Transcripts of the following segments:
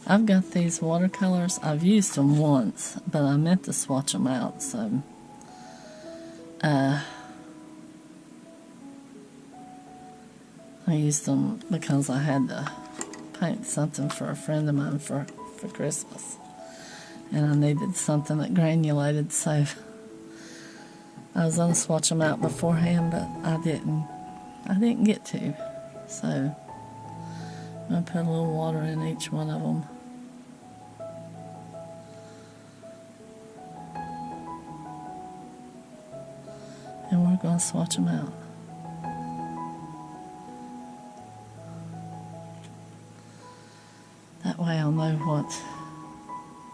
I've got these watercolors. I've used them once, but I meant to swatch them out, so I used them because I had to paint something for a friend of mine for Christmas, and I needed something that granulated, so I was going to swatch them out beforehand, but I didn't get to, so I'm going to put a little water in each one of them. And we're going to swatch them out. That way I'll know what,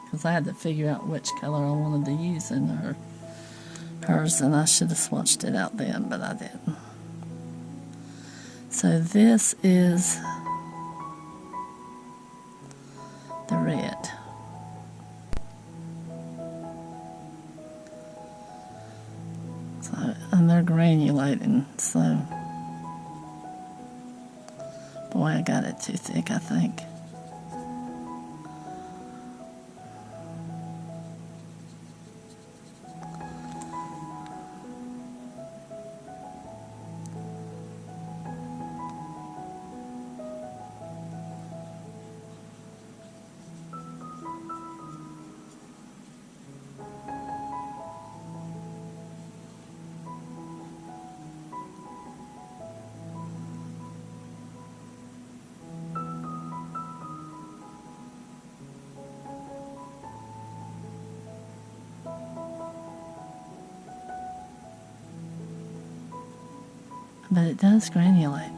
because I had to figure out which color I wanted to use in hers, and I should have swatched it out then, but I didn't. So this is the red. So, and they're granulating, so boy, I got it too thick, I think. But it does granulate.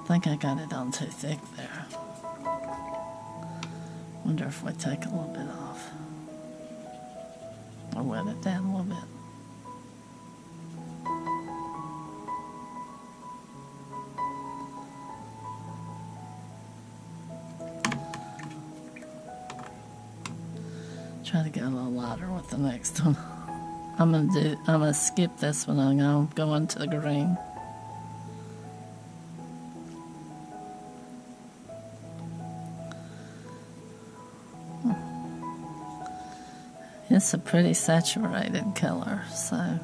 I think I got it on too thick there. Wonder if we take a little bit off. Or wet it down a little bit. Try to get a little lighter with the next one. I'm gonna skip this one. I'm gonna go into the green. It's a pretty saturated color, so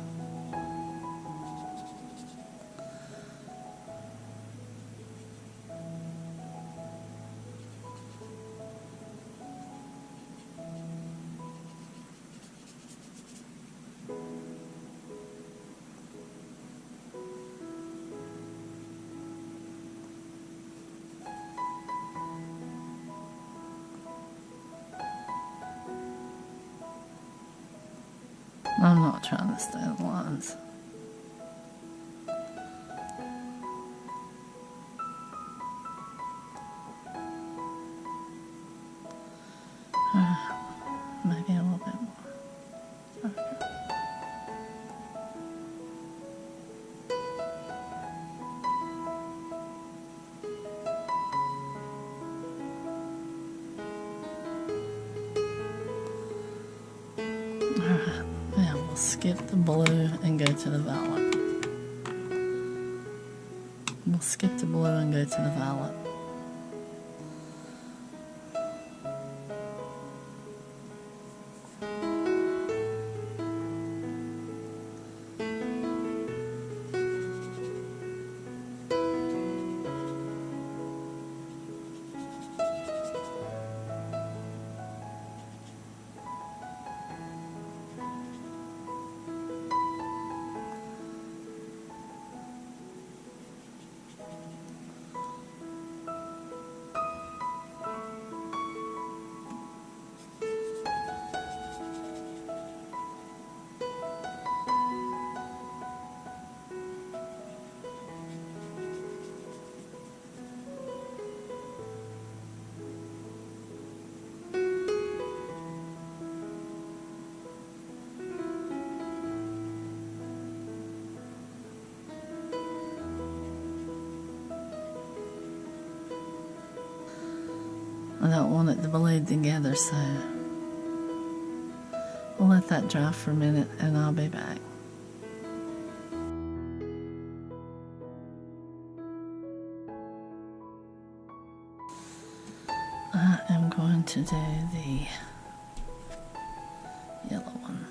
I'm not trying to stay in lines. Maybe a little bit more. Okay. Alright, now we'll skip the blue and go to the violet. We'll skip the blue and go to the violet. I don't want it to bleed together, so I'll let that dry for a minute and I'll be back. I am going to do the yellow one.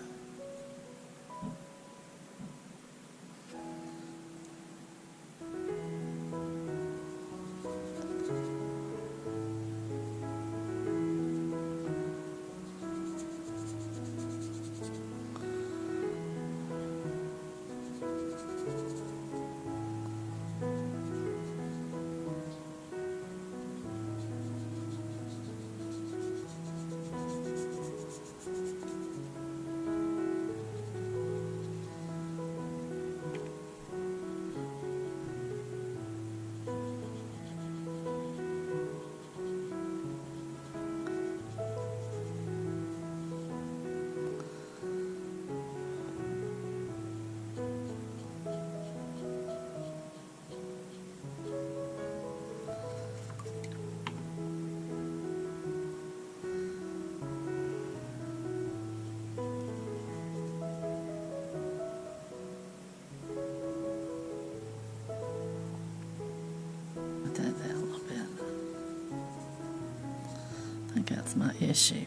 That's my issue.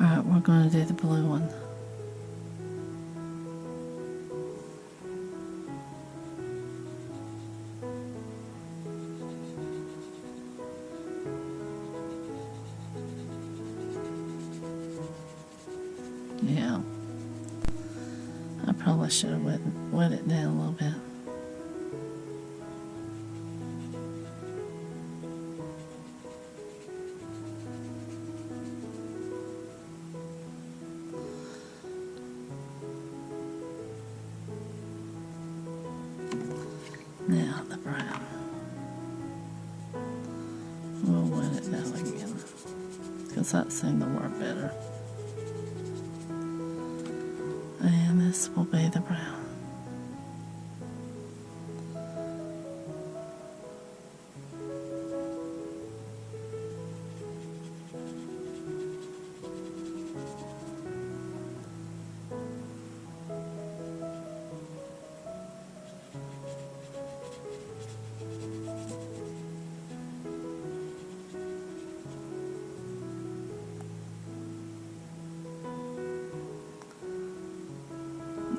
Alright, we're going to do the blue one. Yeah. I probably should have wet it down a little bit. Now the brown. We'll wet it down again because that seemed to work better. And this will be the brown.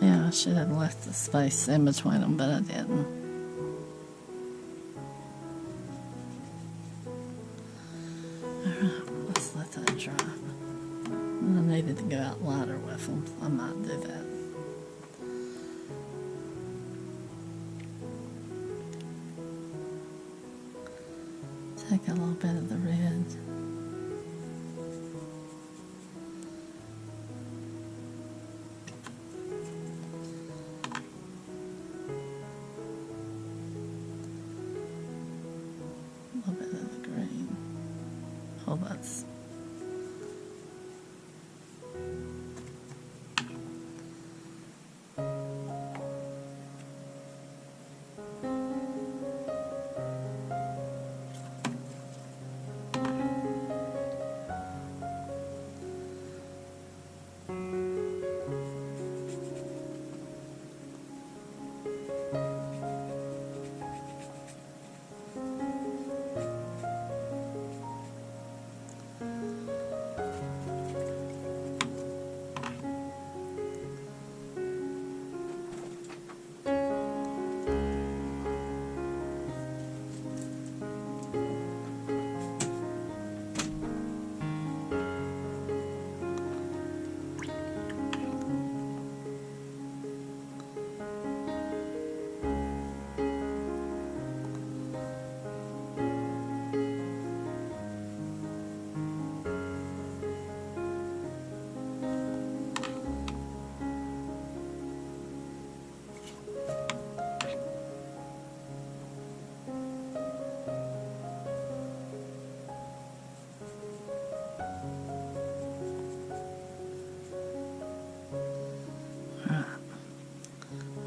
Yeah, I should have left the space in between them, but I didn't. Alright, let's let that dry. I needed to go out lighter with them. I might do that. Take a little bit of the red. A little bit of the green. Oh, that's...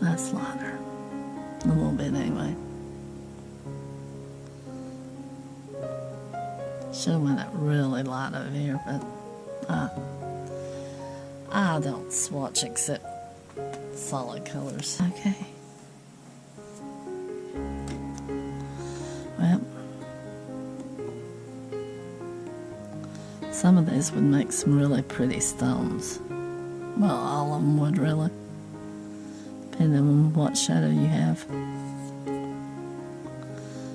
That's lighter. A little bit anyway. Should have went that really light over here, but I don't swatch except solid colors. Okay. Well, some of these would make some really pretty stones. Well, all of them would, really, depending on what shadow you have.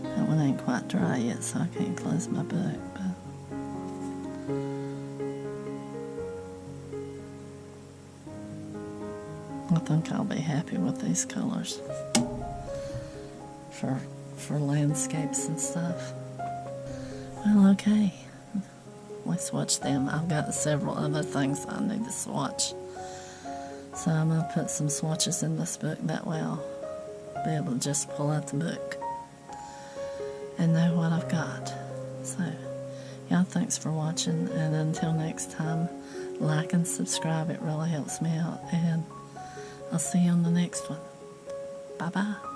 That one ain't quite dry yet, so I can't close my book, but I think I'll be happy with these colors for landscapes and stuff. Well, okay. Let's swatch them. I've got several other things I need to swatch. So I'm going to put some swatches in this book. That way I'll be able to just pull out the book and know what I've got. So, y'all, thanks for watching. And until next time, like and subscribe. It really helps me out. And I'll see you on the next one. Bye-bye.